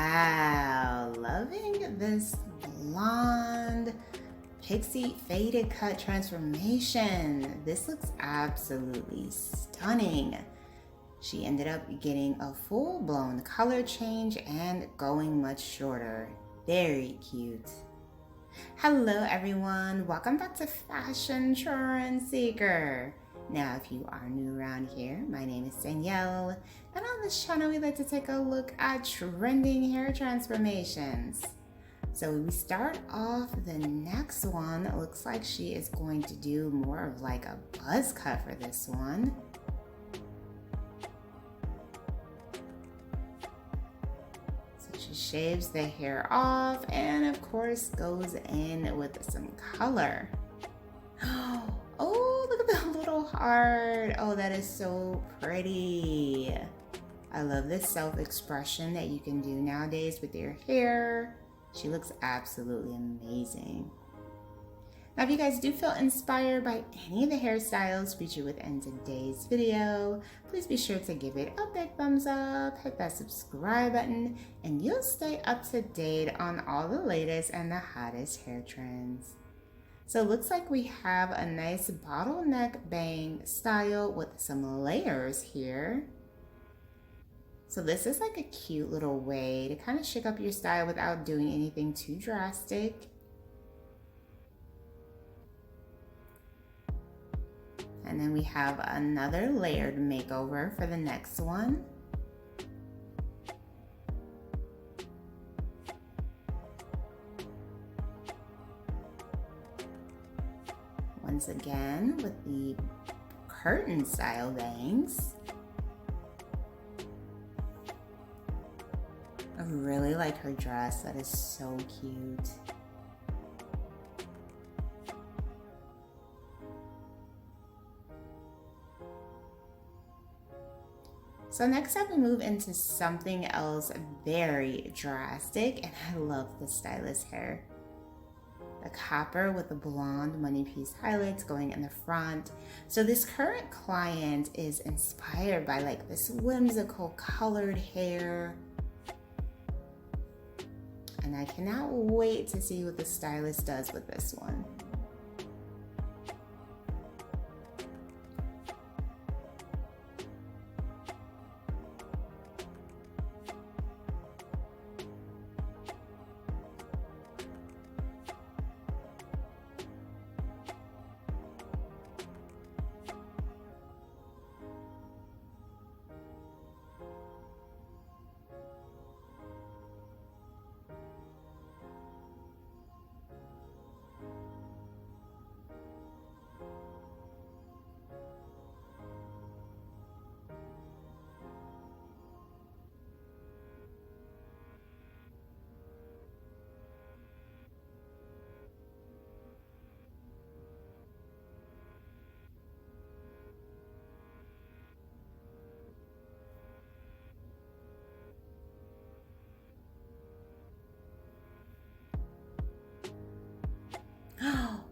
Wow, loving this blonde pixie faded cut transformation. This looks absolutely stunning. She ended up getting a full-blown color change and going much shorter. Very cute. Hello everyone, welcome back to Fashion Trend Seeker. Now, if you are new around here, my name is Danielle, and on this channel we like to take a look at trending hair transformations. So we start off the next one. It looks like she is going to do more of like a buzz cut for this one. So she shaves the hair off and of course goes in with some color. Oh, look at that little heart. Oh, that is so pretty. I love this self-expression that you can do nowadays with your hair. She looks absolutely amazing. Now, if you guys do feel inspired by any of the hairstyles featured within today's video, please be sure to give it a big thumbs up, hit that subscribe button, and you'll stay up to date on all the latest and the hottest hair trends. So it looks like we have a nice bottleneck bang style with some layers here. So this is like a cute little way to kind of shake up your style without doing anything too drastic. And then we have another layered makeover for the next one. Once again with the curtain style bangs. I really like her dress. That is so cute. So next up we move into something else very drastic, and I love the stylist hair. The copper with the blonde money piece highlights going in the front. So this current client is inspired by like this whimsical colored hair. And I cannot wait to see what the stylist does with this one.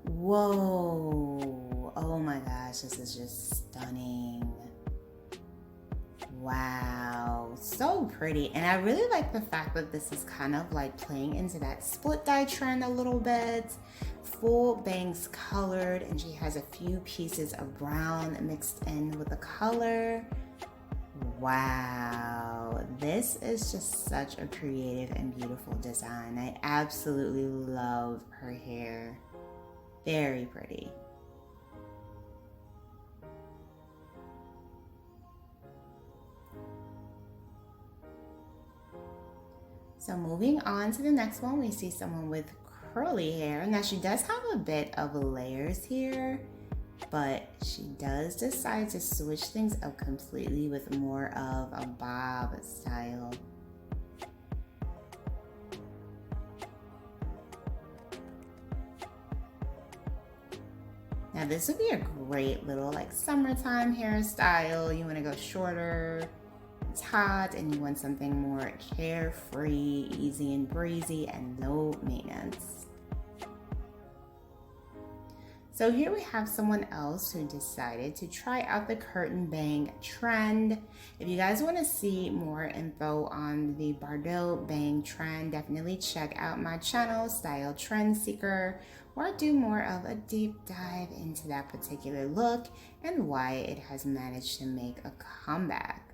Whoa, oh my gosh, this is just stunning. Wow, so pretty. And I really like the fact that this is kind of like playing into that split dye trend a little bit. Full bangs colored, and she has a few pieces of brown mixed in with the color. Wow, this is just such a creative and beautiful design. I absolutely love her hair. Very pretty. So moving on to the next one, we see someone with curly hair. Now she does have a bit of layers here, but she does decide to switch things up completely with more of a bob style. Now this would be a great little like summertime hairstyle. You want to go shorter, it's hot, and you want something more carefree, easy and breezy, and low maintenance. So here we have someone else who decided to try out the curtain bang trend. If you guys want to see more info on the Bordeaux bang trend, definitely check out my channel, Style Trend Seeker, where I do more of a deep dive into that particular look and why it has managed to make a comeback.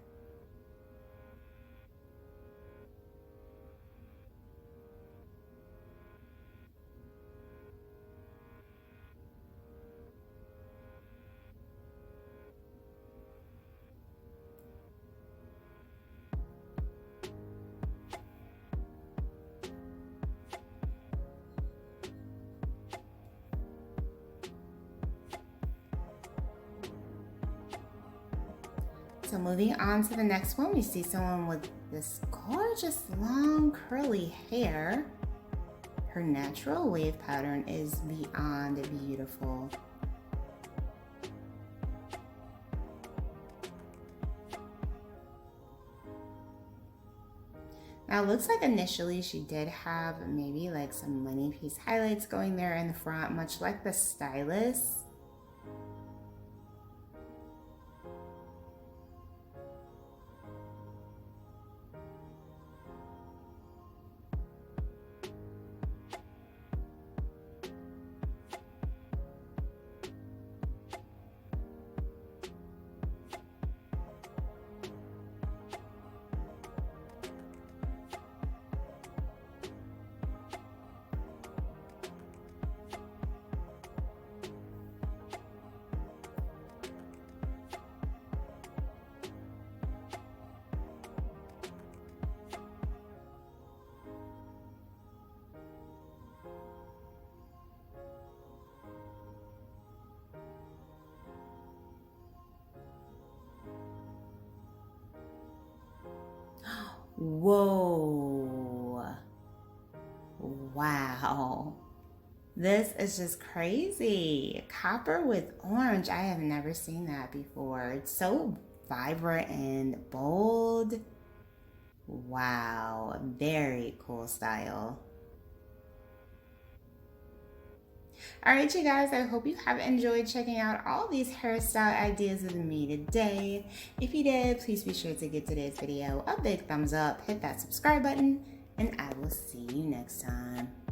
So moving on to the next one, we see someone with this gorgeous long curly hair. Her natural wave pattern is beyond beautiful. Now it looks like initially she did have maybe like some money piece highlights going there in the front, much like the stylist. Whoa. Wow. This is just crazy. Copper with orange. I have never seen that before. It's so vibrant and bold. Wow. Very cool style. All right, you guys, I hope you have enjoyed checking out all these hairstyle ideas with me today. If you did, please be sure to give today's video a big thumbs up, hit that subscribe button, and I will see you next time.